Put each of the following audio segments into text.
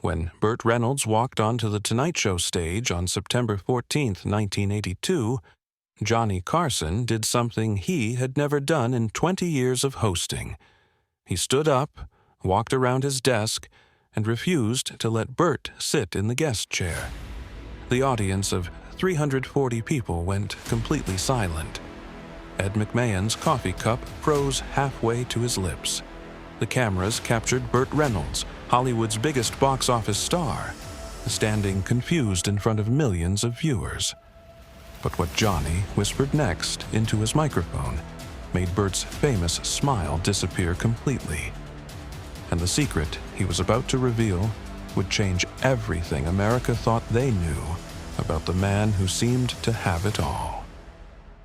When Burt Reynolds walked onto the Tonight Show stage on September 14, 1982, Johnny Carson did something he had never done in 20 years of hosting. He stood up, walked around his desk, and refused to let Burt sit in the guest chair. The audience of 340 people went completely silent. Ed McMahon's coffee cup froze halfway to his lips. The cameras captured Burt Reynolds, Hollywood's biggest box office star, standing confused in front of millions of viewers. But what Johnny whispered next into his microphone made Burt's famous smile disappear completely. And the secret he was about to reveal would change everything America thought they knew about the man who seemed to have it all.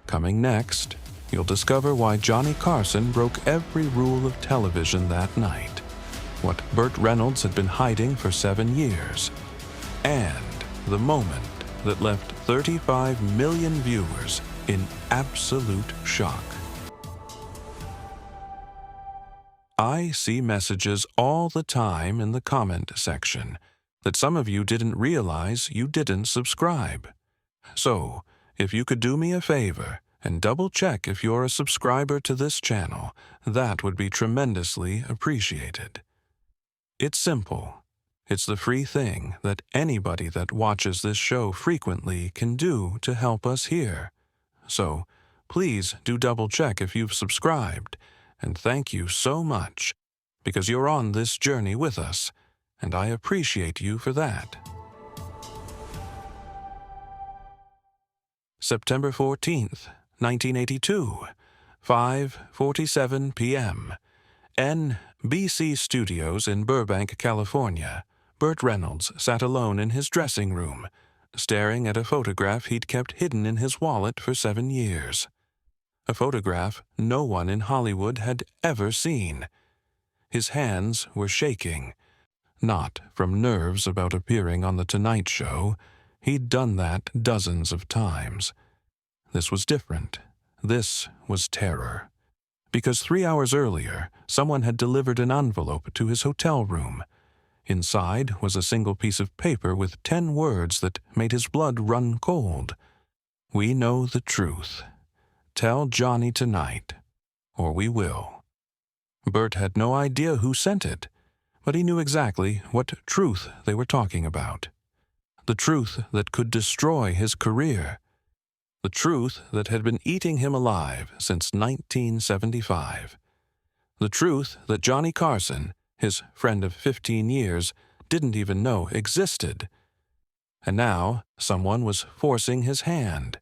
Coming next, you'll discover why Johnny Carson broke every rule of television that night, what Burt Reynolds had been hiding for 7 years, and the moment that left 35 million viewers in absolute shock. I see messages all the time in the comment section that some of you didn't realize you didn't subscribe. So, if you could do me a favor and double-check if you're a subscriber to this channel, that would be tremendously appreciated. It's simple. It's the free thing that anybody that watches this show frequently can do to help us here. So, please do double-check if you've subscribed, and thank you so much, because you're on this journey with us, and I appreciate you for that. September 14th, 1982, 5:47 p.m. NBC Studios in Burbank, California. Burt Reynolds sat alone in his dressing room, staring at a photograph he'd kept hidden in his wallet for 7 years. A photograph no one in Hollywood had ever seen. His hands were shaking, not from nerves about appearing on The Tonight Show. He'd done that dozens of times. This was different. This was terror. Because 3 hours earlier, someone had delivered an envelope to his hotel room. Inside was a single piece of paper with 10 words that made his blood run cold. "We know the truth. Tell Johnny tonight, or we will." Burt had no idea who sent it, but he knew exactly what truth they were talking about. The truth that could destroy his career. The truth that had been eating him alive since 1975. The truth that Johnny Carson, his friend of 15 years, didn't even know existed. And now someone was forcing his hand.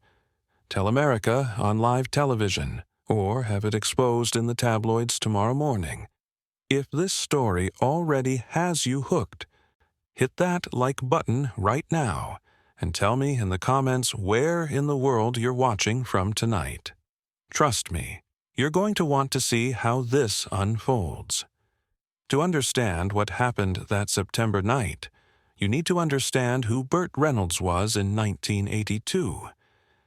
Tell America on live television, or have it exposed in the tabloids tomorrow morning. If this story already has you hooked, hit that like button right now and tell me in the comments where in the world you're watching from tonight. Trust me, you're going to want to see how this unfolds. To understand what happened that September night, you need to understand who Burt Reynolds was in 1982.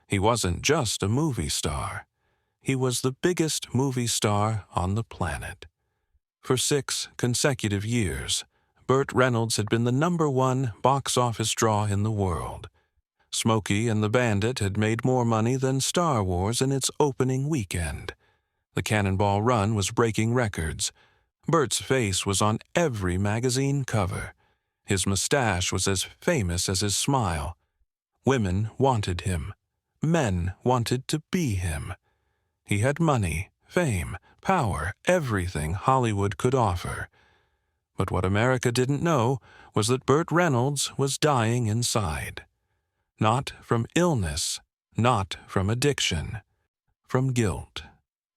He wasn't just a movie star. He was the biggest movie star on the planet. For 6 consecutive years, Burt Reynolds had been the #1 box office draw in the world. Smokey and the Bandit had made more money than Star Wars in its opening weekend. The Cannonball Run was breaking records. Burt's face was on every magazine cover. His mustache was as famous as his smile. Women wanted him. Men wanted to be him. He had money, fame, power, everything Hollywood could offer. But what America didn't know was that Burt Reynolds was dying inside. Not from illness, not from addiction, from guilt,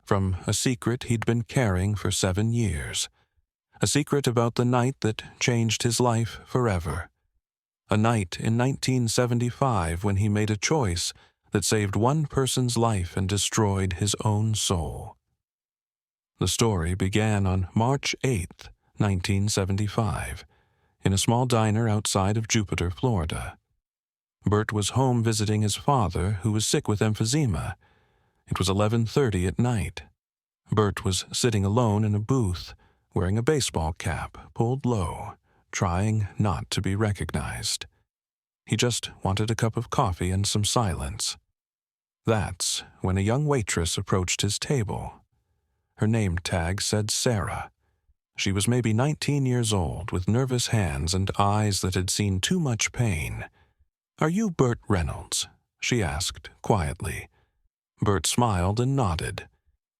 from a secret he'd been carrying for 7 years. A secret about the night that changed his life forever. A night in 1975 when he made a choice that saved one person's life and destroyed his own soul. The story began on March 8th, 1975, in a small diner outside of Jupiter, Florida. Burt was home visiting his father, who was sick with emphysema. It was 11:30 at night. Burt was sitting alone in a booth, wearing a baseball cap pulled low, trying not to be recognized. He just wanted a cup of coffee and some silence. That's when a young waitress approached his table. Her name tag said Sarah. She was maybe 19 years old, with nervous hands and eyes that had seen too much pain. "Are you Burt Reynolds?" she asked quietly. Burt smiled and nodded.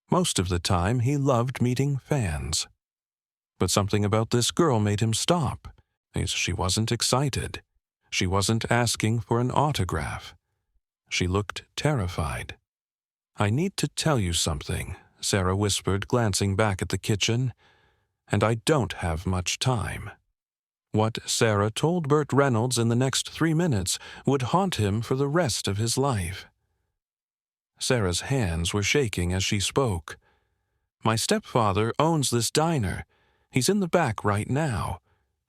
Most of the time, he loved meeting fans. But something about this girl made him stop. She wasn't excited. She wasn't asking for an autograph. She looked terrified. "I need to tell you something," Sarah whispered, glancing back at the kitchen. "And I don't have much time." What Sarah told Burt Reynolds in the next 3 minutes would haunt him for the rest of his life. Sarah's hands were shaking as she spoke. "My stepfather owns this diner. He's in the back right now.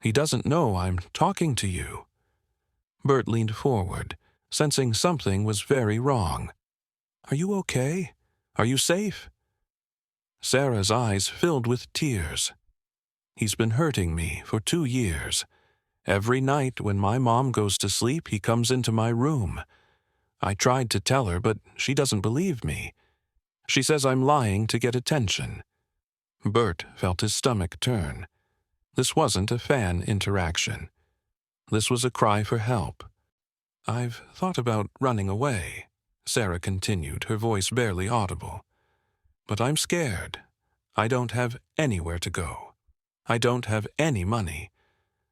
He doesn't know I'm talking to you." Burt leaned forward, sensing something was very wrong. "Are you okay? Are you safe?" Sarah's eyes filled with tears. "He's been hurting me for 2 years. Every night when my mom goes to sleep, he comes into my room. I tried to tell her, but she doesn't believe me. She says I'm lying to get attention." Burt felt his stomach turn. This wasn't a fan interaction. This was a cry for help. "I've thought about running away," Sarah continued, her voice barely audible. "But I'm scared. I don't have anywhere to go. I don't have any money.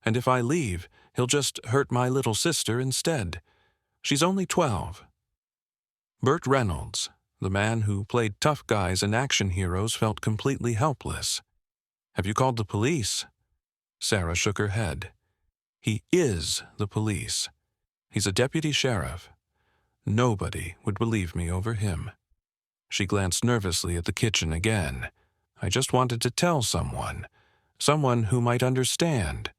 And if I leave, he'll just hurt my little sister instead. She's only 12. Burt Reynolds, the man who played tough guys in action heroes, felt completely helpless. "Have you called the police?" Sarah shook her head. "He is the police. He's a deputy sheriff. Nobody would believe me over him." She glanced nervously at the kitchen again. "I just wanted to tell someone who might understand.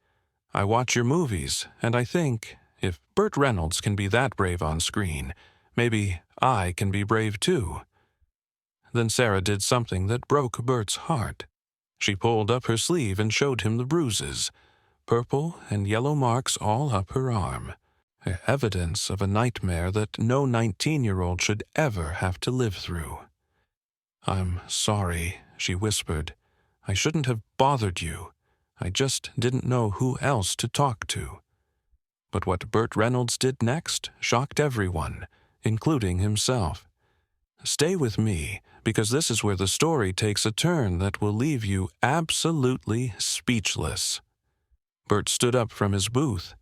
I watch your movies, and I think, if Burt Reynolds can be that brave on screen, maybe I can be brave too." Then Sarah did something that broke Burt's heart. She pulled up her sleeve and showed him the bruises, purple and yellow marks all up her arm. Evidence of a nightmare that no 19-year-old should ever have to live through. "I'm sorry," she whispered. "I shouldn't have bothered you. I just didn't know who else to talk to." But what Burt Reynolds did next shocked everyone, including himself. Stay with me, because this is where the story takes a turn that will leave you absolutely speechless. Burt stood up from his booth.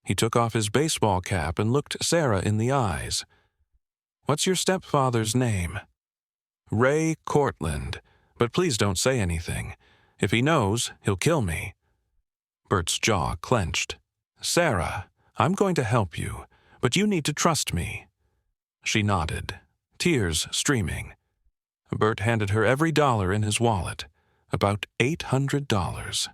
He took off his baseball cap and looked Sarah in the eyes. "What's your stepfather's name?" "Ray Cortland, but please don't say anything. If he knows, he'll kill me." Burt's jaw clenched. "Sarah, I'm going to help you, but you need to trust me." She nodded, tears streaming. Burt handed her every dollar in his wallet, about $800.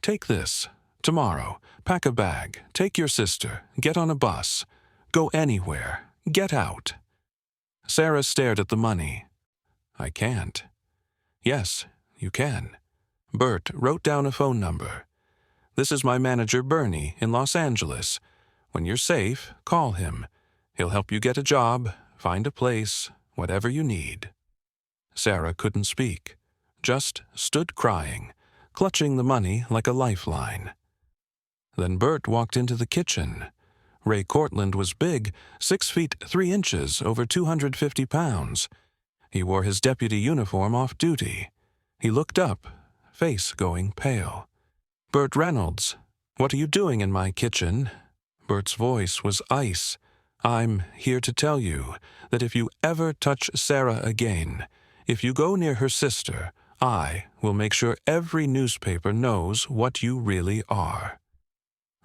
"Take this. Tomorrow, pack a bag, take your sister, get on a bus. Go anywhere. Get out." Sarah stared at the money. "I can't." "Yes, you can." Burt wrote down a phone number. "This is my manager, Bernie, in Los Angeles. When you're safe, call him. He'll help you get a job, find a place, whatever you need." Sarah couldn't speak, just stood crying, clutching the money like a lifeline. Then Burt walked into the kitchen. Ray Cortland was big, 6 feet 3 inches, over 250 pounds. He wore his deputy uniform off duty. He looked up, face going pale. "Burt Reynolds, what are you doing in my kitchen?" Burt's voice was ice. "I'm here to tell you that if you ever touch Sarah again, if you go near her sister, I will make sure every newspaper knows what you really are."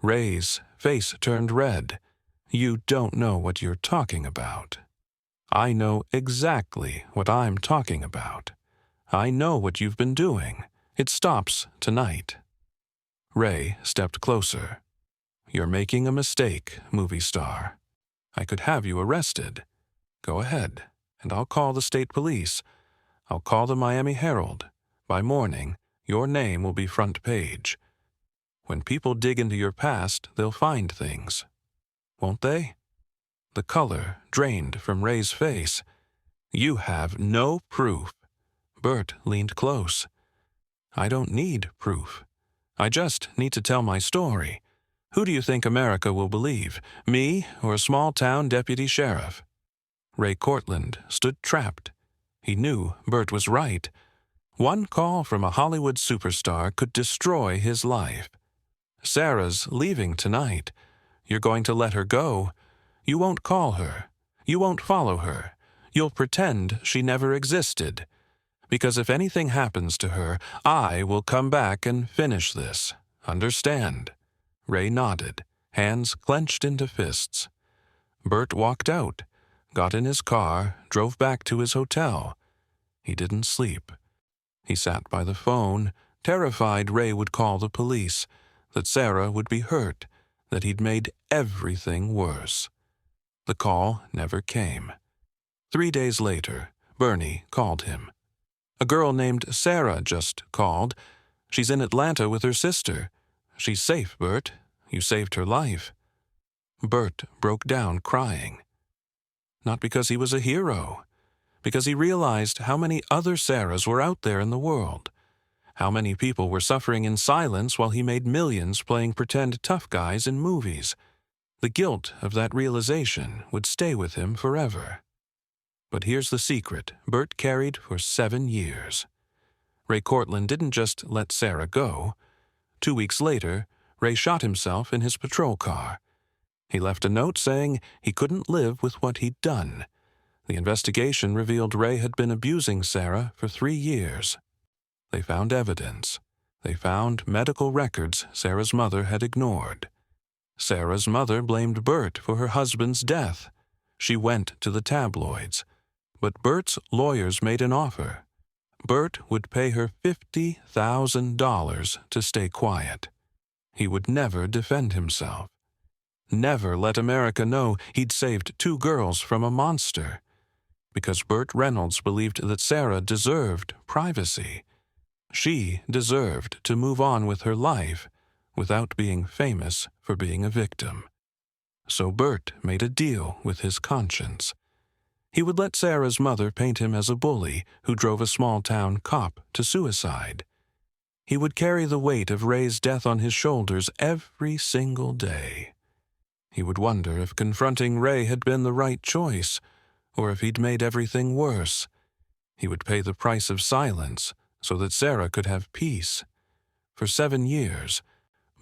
Ray's face turned red. "You don't know what you're talking about." "I know exactly what I'm talking about. I know what you've been doing. It stops tonight." Ray stepped closer. "You're making a mistake, movie star. I could have you arrested. Go ahead, and I'll call the state police. I'll call the Miami Herald. By morning, your name will be front page. When people dig into your past, they'll find things. Won't they? The color drained from Ray's face. You have no proof. Burt leaned close. I don't need proof. I just need to tell my story. Who do you think America will believe, me or a small-town deputy sheriff? Ray Cortland stood trapped. He knew Burt was right. One call from a Hollywood superstar could destroy his life. Sarah's leaving tonight. You're going to let her go. You won't call her. You won't follow her. You'll pretend she never existed. Because if anything happens to her, I will come back and finish this. Understand? Ray nodded, hands clenched into fists. Burt walked out, got in his car, drove back to his hotel. He didn't sleep. He sat by the phone, terrified Ray would call the police, that Sarah would be hurt, that he'd made everything worse. The call never came. 3 days later, Bernie called him. A girl named Sarah just called. She's in Atlanta with her sister. She's safe, Burt. You saved her life. Burt broke down crying. Not because he was a hero, because he realized how many other Sarahs were out there in the world. How many people were suffering in silence while he made millions playing pretend tough guys in movies. The guilt of that realization would stay with him forever. But here's the secret Burt carried for 7 years. Ray Cortland didn't just let Sarah go. 2 weeks later, Ray shot himself in his patrol car. He left a note saying he couldn't live with what he'd done. The investigation revealed Ray had been abusing Sarah for 3 years. They found evidence. They found medical records Sarah's mother had ignored. Sarah's mother blamed Burt for her husband's death. She went to the tabloids. But Burt's lawyers made an offer. Burt would pay her $50,000 to stay quiet. He would never defend himself. Never let America know he'd saved 2 girls from a monster. Because Burt Reynolds believed that Sarah deserved privacy. She deserved to move on with her life without being famous for being a victim. So Burt made a deal with his conscience. He would let Sarah's mother paint him as a bully who drove a small-town cop to suicide. He would carry the weight of Ray's death on his shoulders every single day. He would wonder if confronting Ray had been the right choice, or if he'd made everything worse. He would pay the price of silence so that Sarah could have peace. For 7 years,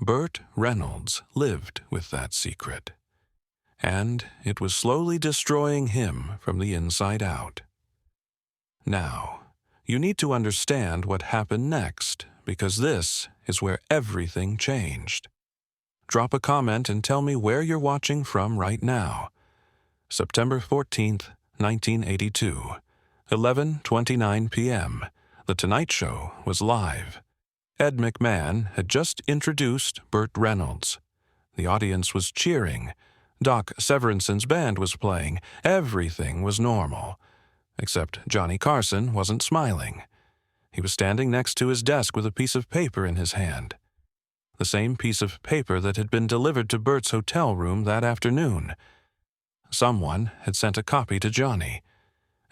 Burt Reynolds lived with that secret. And it was slowly destroying him from the inside out. Now, you need to understand what happened next, because this is where everything changed. Drop a comment and tell me where you're watching from right now. September 14th, 1982, 11:29 p.m. The Tonight Show was live. Ed McMahon had just introduced Burt Reynolds. The audience was cheering. Doc Severinson's band was playing. Everything was normal. Except Johnny Carson wasn't smiling. He was standing next to his desk with a piece of paper in his hand. The same piece of paper that had been delivered to Burt's hotel room that afternoon. Someone had sent a copy to Johnny,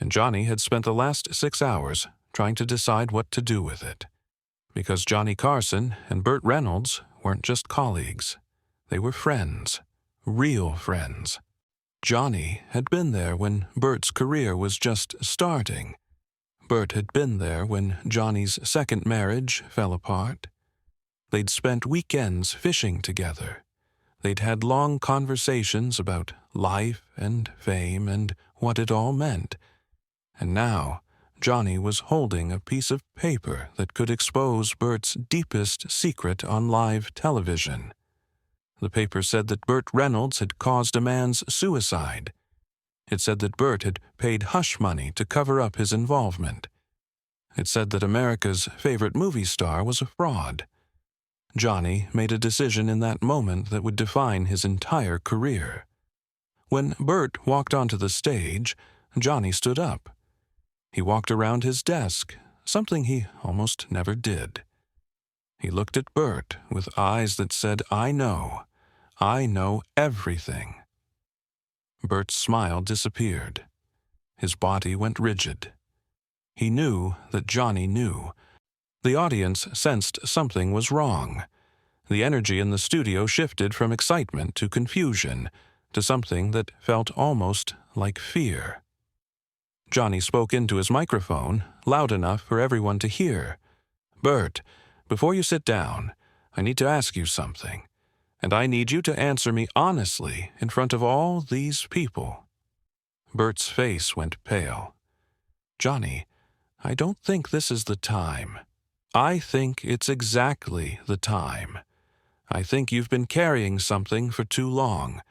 and Johnny had spent the last 6 hours trying to decide what to do with it. Because Johnny Carson and Burt Reynolds weren't just colleagues. They were friends. Real friends. Johnny had been there when Burt's career was just starting. Burt had been there when Johnny's second marriage fell apart. They'd spent weekends fishing together. They'd had long conversations about life and fame and what it all meant. And now, Johnny was holding a piece of paper that could expose Burt's deepest secret on live television. The paper said that Burt Reynolds had caused a man's suicide. It said that Burt had paid hush money to cover up his involvement. It said that America's favorite movie star was a fraud. Johnny made a decision in that moment that would define his entire career. When Burt walked onto the stage, Johnny stood up. He walked around his desk, something he almost never did. He looked at Burt with eyes that said, I know everything. Burt's smile disappeared. His body went rigid. He knew that Johnny knew. The audience sensed something was wrong. The energy in the studio shifted from excitement to confusion, to something that felt almost like fear. Johnny spoke into his microphone, loud enough for everyone to hear. Burt, before you sit down, I need to ask you something, and I need you to answer me honestly in front of all these people. Burt's face went pale. Johnny, I don't think this is the time. I think it's exactly the time. I think you've been carrying something for too long,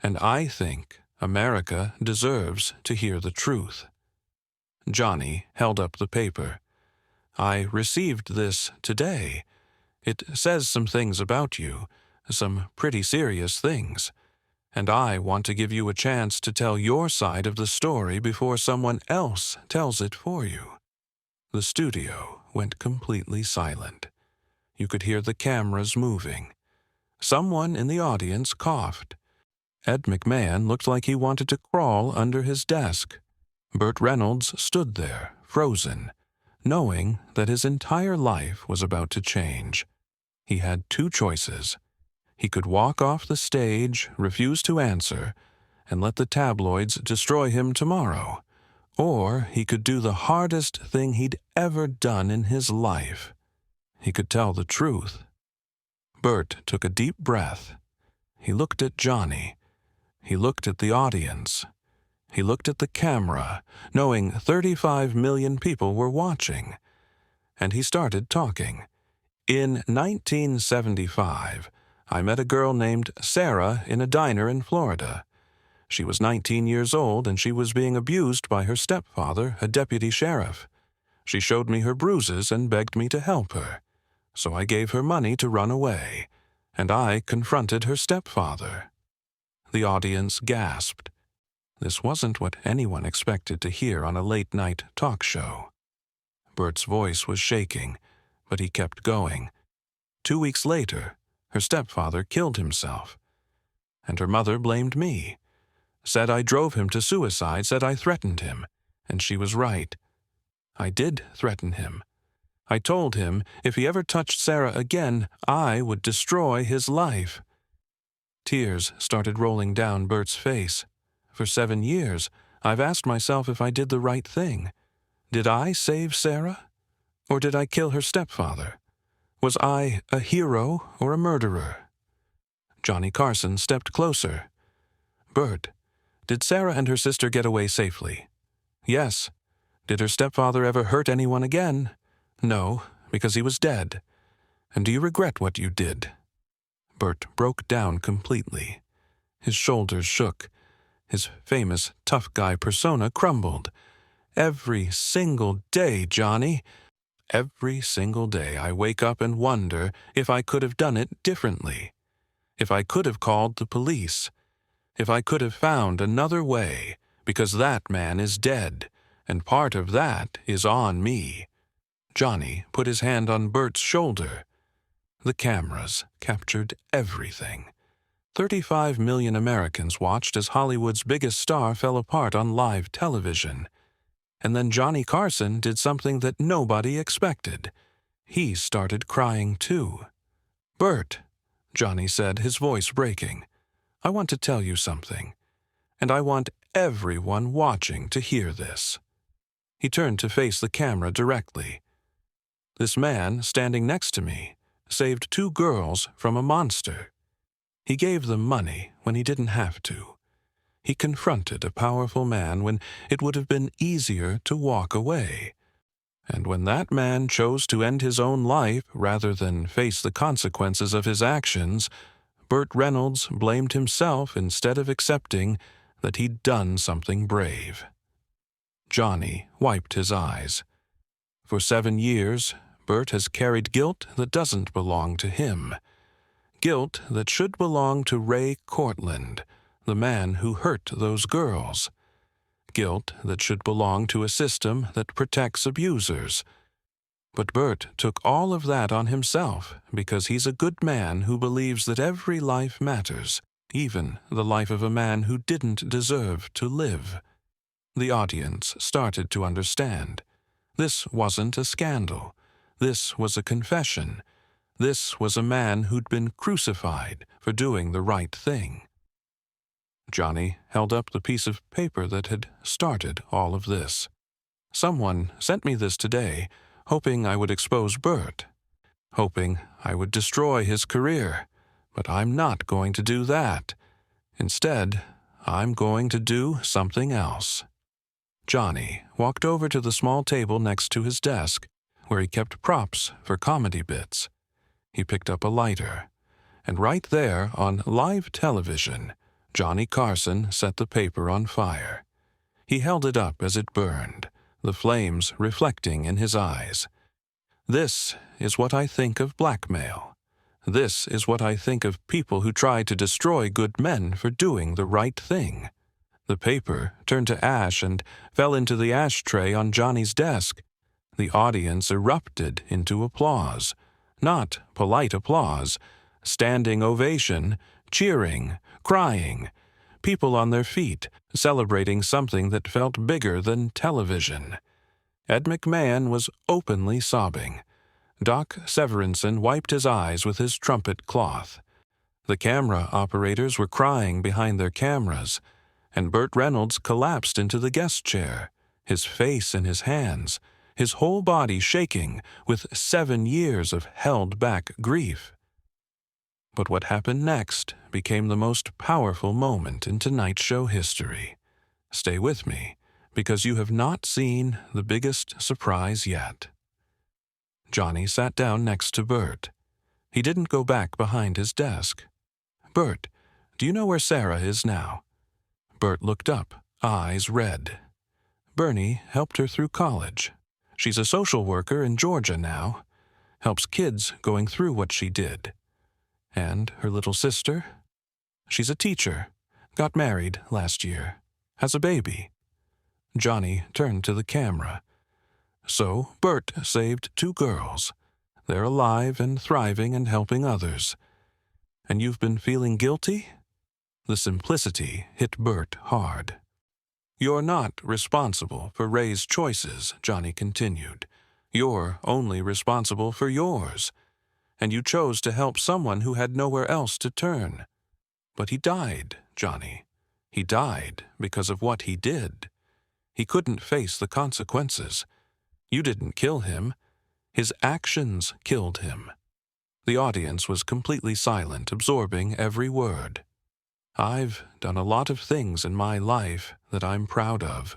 and I think America deserves to hear the truth. Johnny held up the paper. I received this today. It says some things about you, some pretty serious things, and I want to give you a chance to tell your side of the story before someone else tells it for you. The studio went completely silent. You could hear the cameras moving. Someone in the audience coughed. Ed McMahon looked like he wanted to crawl under his desk. Burt Reynolds stood there, frozen, knowing that his entire life was about to change. He had two choices. He could walk off the stage, refuse to answer, and let the tabloids destroy him tomorrow. Or he could do the hardest thing he'd ever done in his life. He could tell the truth. Burt took a deep breath. He looked at Johnny. He looked at the audience. He looked at the camera, knowing 35 million people were watching. And he started talking. In 1975, I met a girl named Sarah in a diner in Florida. She was 19 years old and she was being abused by her stepfather, a deputy sheriff. She showed me her bruises and begged me to help her. So I gave her money to run away, and I confronted her stepfather. The audience gasped. This wasn't what anyone expected to hear on a late-night talk show. Burt's voice was shaking, but he kept going. 2 weeks later, her stepfather killed himself, and her mother blamed me. Said I drove him to suicide, said I threatened him, and she was right. I did threaten him. I told him if he ever touched Sarah again, I would destroy his life. Tears started rolling down Burt's face. For 7 years, I've asked myself if I did the right thing. Did I save Sarah? Or did I kill her stepfather? Was I a hero or a murderer? Johnny Carson stepped closer. Burt, did Sarah and her sister get away safely? Yes. Did her stepfather ever hurt anyone again? No, because he was dead. And do you regret what you did? Burt broke down completely. His shoulders shook. His famous tough guy persona crumbled. Every single day, Johnny. Every single day I wake up and wonder if I could have done it differently. If I could have called the police. If I could have found another way, because that man is dead, and part of that is on me. Johnny put his hand on Burt's shoulder. The cameras captured everything. 35 million Americans watched as Hollywood's biggest star fell apart on live television. And then Johnny Carson did something that nobody expected. He started crying too. Burt, Johnny said, his voice breaking, I want to tell you something, and I want everyone watching to hear this. He turned to face the camera directly. This man standing next to me saved 2 girls from a monster. He gave them money when he didn't have to. He confronted a powerful man when it would have been easier to walk away. And when that man chose to end his own life rather than face the consequences of his actions, Burt Reynolds blamed himself instead of accepting that he'd done something brave. Johnny wiped his eyes. For 7 years, Burt has carried guilt that doesn't belong to him. Guilt that should belong to Ray Cortland, the man who hurt those girls. Guilt that should belong to a system that protects abusers. But Burt took all of that on himself because he's a good man who believes that every life matters, even the life of a man who didn't deserve to live. The audience started to understand. This wasn't a scandal. This was a confession. This was a man who'd been crucified for doing the right thing. Johnny held up the piece of paper that had started all of this. Someone sent me this today, hoping I would expose Burt, hoping I would destroy his career, but I'm not going to do that. Instead, I'm going to do something else. Johnny walked over to the small table next to his desk, where he kept props for comedy bits. He picked up a lighter, and right there on live television, Johnny Carson set the paper on fire. He held it up as it burned, the flames reflecting in his eyes. This is what I think of blackmail. This is what I think of people who try to destroy good men for doing the right thing. The paper turned to ash and fell into the ashtray on Johnny's desk. The audience erupted into applause. Not polite applause, standing ovation, cheering, crying, people on their feet, celebrating something that felt bigger than television. Ed McMahon was openly sobbing. Doc Severinsen wiped his eyes with his trumpet cloth. The camera operators were crying behind their cameras, and Burt Reynolds collapsed into the guest chair, his face in his hands, his whole body shaking with 7 years of held-back grief. But what happened next became the most powerful moment in tonight's show history. Stay with me, because you have not seen the biggest surprise yet. Johnny sat down next to Burt. He didn't go back behind his desk. "Burt, do you know where Sarah is now?" Burt looked up, eyes red. "Bernie helped her through college. She's a social worker in Georgia now. Helps kids going through what she did. And her little sister? She's a teacher. Got married last year. Has a baby." Johnny turned to the camera. "So Burt saved 2 girls. They're alive and thriving and helping others. And you've been feeling guilty?" The simplicity hit Burt hard. "You're not responsible for Ray's choices," Johnny continued. "You're only responsible for yours. And you chose to help someone who had nowhere else to turn. But he died, Johnny. He died because of what he did. He couldn't face the consequences. You didn't kill him. His actions killed him." The audience was completely silent, absorbing every word. "I've done a lot of things in my life that I'm proud of,"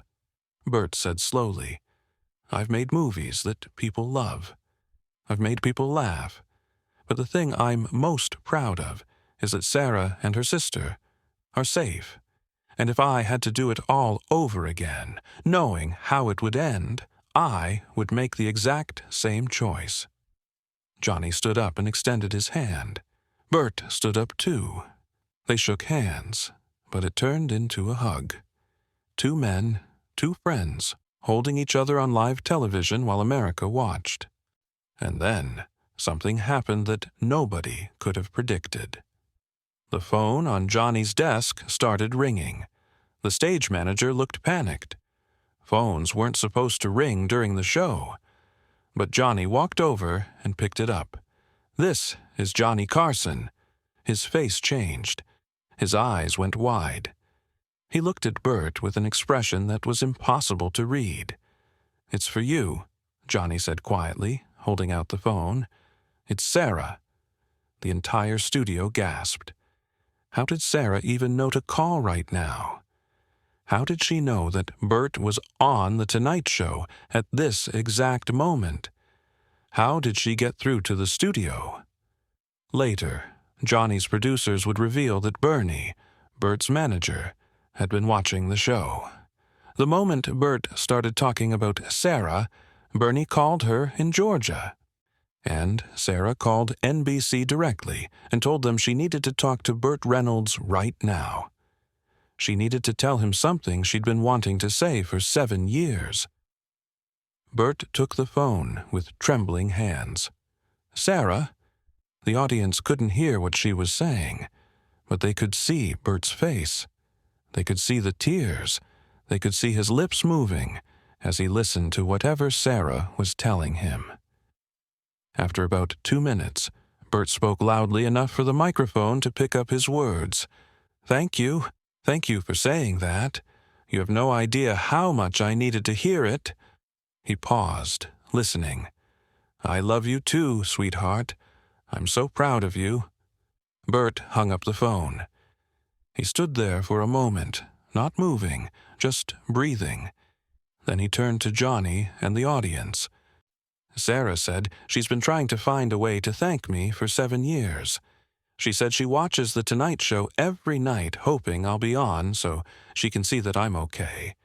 Burt said slowly. "I've made movies that people love. I've made people laugh. But the thing I'm most proud of is that Sarah and her sister are safe. And if I had to do it all over again, knowing how it would end, I would make the exact same choice." Johnny stood up and extended his hand. Burt stood up too. They shook hands, but it turned into a hug. 2 men, 2 friends, holding each other on live television while America watched. And then something happened that nobody could have predicted. The phone on Johnny's desk started ringing. The stage manager looked panicked. Phones weren't supposed to ring during the show. But Johnny walked over and picked it up. "This is Johnny Carson." His face changed. His eyes went wide. He looked at Burt with an expression that was impossible to read. "It's for you," Johnny said quietly, holding out the phone. "It's Sarah." The entire studio gasped. How did Sarah even know to call right now? How did she know that Burt was on The Tonight Show at this exact moment? How did she get through to the studio? Later, Johnny's producers would reveal that Bernie, Burt's manager, had been watching the show. The moment Burt started talking about Sarah, Bernie called her in Georgia. And Sarah called NBC directly and told them she needed to talk to Burt Reynolds right now. She needed to tell him something she'd been wanting to say for 7 years. Burt took the phone with trembling hands. "Sarah?" The audience couldn't hear what she was saying, but they could see Burt's face. They could see the tears. They could see his lips moving as he listened to whatever Sarah was telling him. After about 2 minutes, Burt spoke loudly enough for the microphone to pick up his words. "Thank you. Thank you for saying that. You have no idea how much I needed to hear it." He paused, listening. "I love you too, sweetheart. I'm so proud of you." Burt hung up the phone. He stood there for a moment, not moving, just breathing. Then he turned to Johnny and the audience. "Sarah said she's been trying to find a way to thank me for 7 years. She said she watches The Tonight Show every night hoping I'll be on so she can see that I'm okay.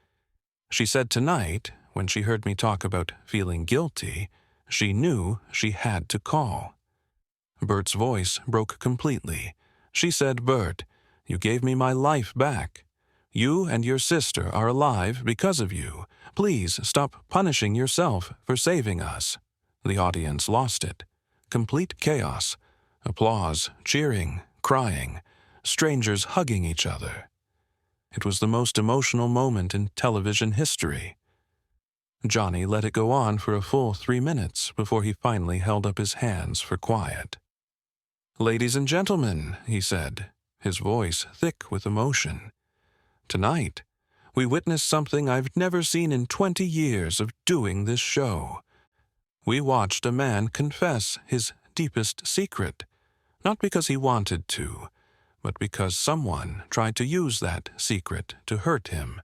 She said tonight, when she heard me talk about feeling guilty, she knew she had to call." Burt's voice broke completely. "She said, 'Burt, you gave me my life back. You and your sister are alive because of you. Please stop punishing yourself for saving us.'" The audience lost it. Complete chaos. Applause, cheering, crying, strangers hugging each other. It was the most emotional moment in television history. Johnny let it go on for a full 3 minutes before he finally held up his hands for quiet. "Ladies and gentlemen," he said, his voice thick with emotion, "tonight, we witnessed something I've never seen in 20 years of doing this show. We watched a man confess his deepest secret, not because he wanted to, but because someone tried to use that secret to hurt him.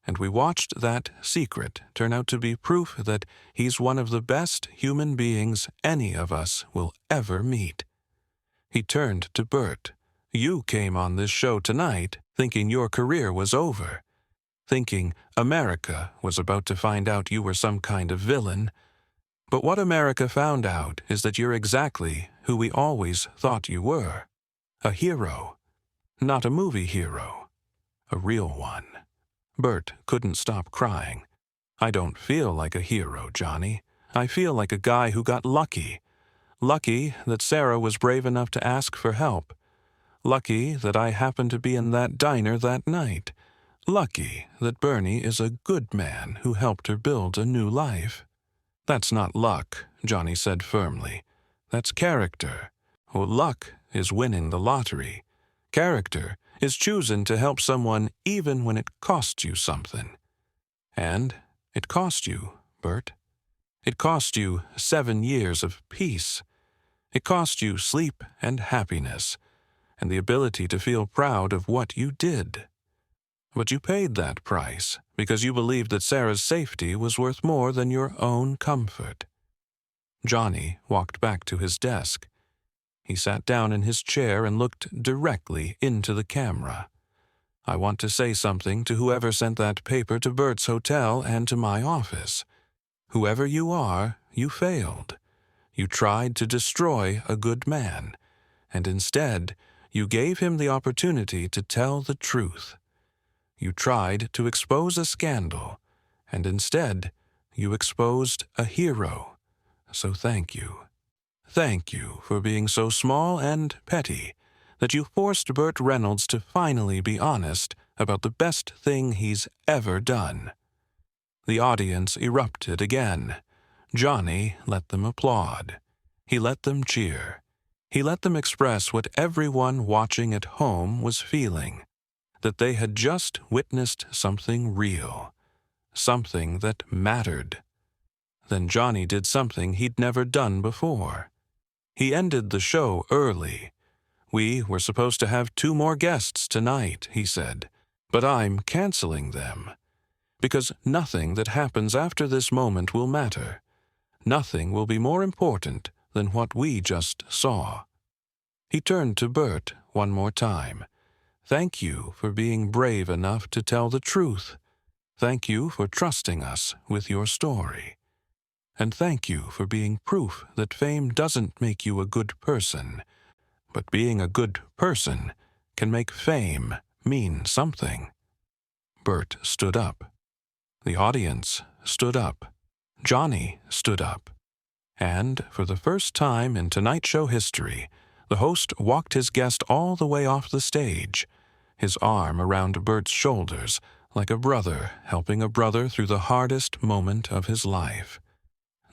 And we watched that secret turn out to be proof that he's one of the best human beings any of us will ever meet." He turned to Burt. "You came on this show tonight thinking your career was over, thinking America was about to find out you were some kind of villain. But what America found out is that you're exactly who we always thought you were. A hero. Not a movie hero. A real one." Burt couldn't stop crying. "I don't feel like a hero, Johnny. I feel like a guy who got lucky. Lucky that Sarah was brave enough to ask for help. Lucky that I happened to be in that diner that night. Lucky that Bernie is a good man who helped her build a new life." "That's not luck," Johnny said firmly. "That's character. Oh, luck is winning the lottery. Character is choosing to help someone even when it costs you something. And it cost you, Burt. It cost you 7 years of peace. It cost you sleep and happiness, and the ability to feel proud of what you did. But you paid that price because you believed that Sarah's safety was worth more than your own comfort." Johnny walked back to his desk. He sat down in his chair and looked directly into the camera. "I want to say something to whoever sent that paper to Burt's hotel and to my office. Whoever you are, you failed. You tried to destroy a good man, and instead, you gave him the opportunity to tell the truth. You tried to expose a scandal, and instead, you exposed a hero. So thank you. Thank you for being so small and petty that you forced Burt Reynolds to finally be honest about the best thing he's ever done." The audience erupted again. Johnny let them applaud. He let them cheer. He let them express what everyone watching at home was feeling, that they had just witnessed something real, something that mattered. Then Johnny did something he'd never done before. He ended the show early. "We were supposed to have 2 more guests tonight," he said, "but I'm canceling them. Because nothing that happens after this moment will matter. Nothing will be more important than what we just saw." He turned to Burt one more time. "Thank you for being brave enough to tell the truth. Thank you for trusting us with your story. And thank you for being proof that fame doesn't make you a good person, but being a good person can make fame mean something." Burt stood up. The audience stood up. Johnny stood up. And, for the first time in Tonight Show history, the host walked his guest all the way off the stage, his arm around Burt's shoulders, like a brother helping a brother through the hardest moment of his life.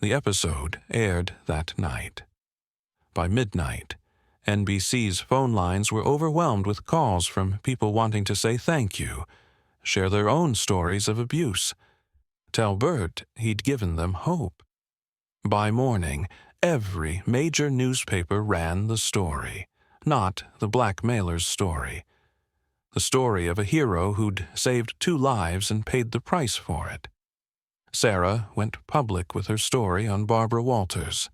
The episode aired that night. By midnight, NBC's phone lines were overwhelmed with calls from people wanting to say thank you, share their own stories of abuse, tell Burt he'd given them hope. By morning, every major newspaper ran the story, not the blackmailer's story. The story of a hero who'd saved 2 lives and paid the price for it. Sarah went public with her story on Barbara Walters.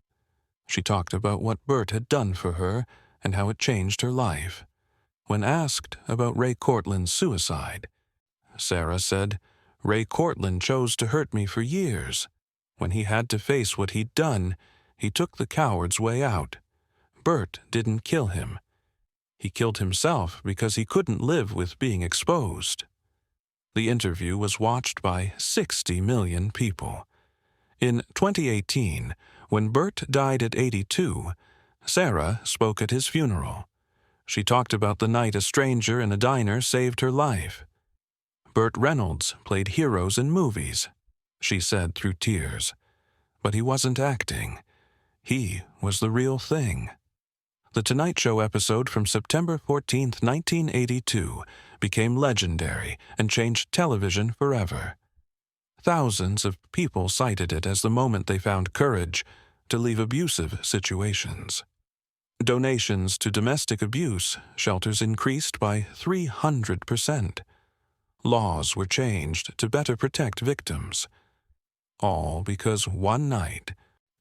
She talked about what Burt had done for her and how it changed her life. When asked about Ray Cortland's suicide, Sarah said, "Ray Cortland chose to hurt me for years. When he had to face what he'd done, he took the coward's way out. Burt didn't kill him. He killed himself because he couldn't live with being exposed." The interview was watched by 60 million people. In 2018, when Burt died at 82, Sarah spoke at his funeral. She talked about the night a stranger in a diner saved her life. Burt Reynolds played heroes in movies, she said through tears. But he wasn't acting. He was the real thing. The Tonight Show episode from September 14, 1982, became legendary and changed television forever. Thousands of people cited it as the moment they found courage to leave abusive situations. Donations to domestic abuse shelters increased by 300%. Laws were changed to better protect victims. All because one night,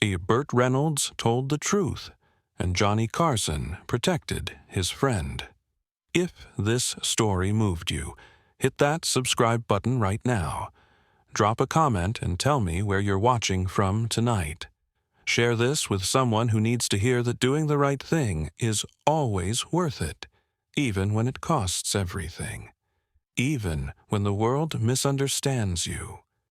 a Burt Reynolds told the truth and Johnny Carson protected his friend. If this story moved you, hit that subscribe button right now. Drop a comment and tell me where you're watching from tonight. Share this with someone who needs to hear that doing the right thing is always worth it, even when it costs everything, even when the world misunderstands you.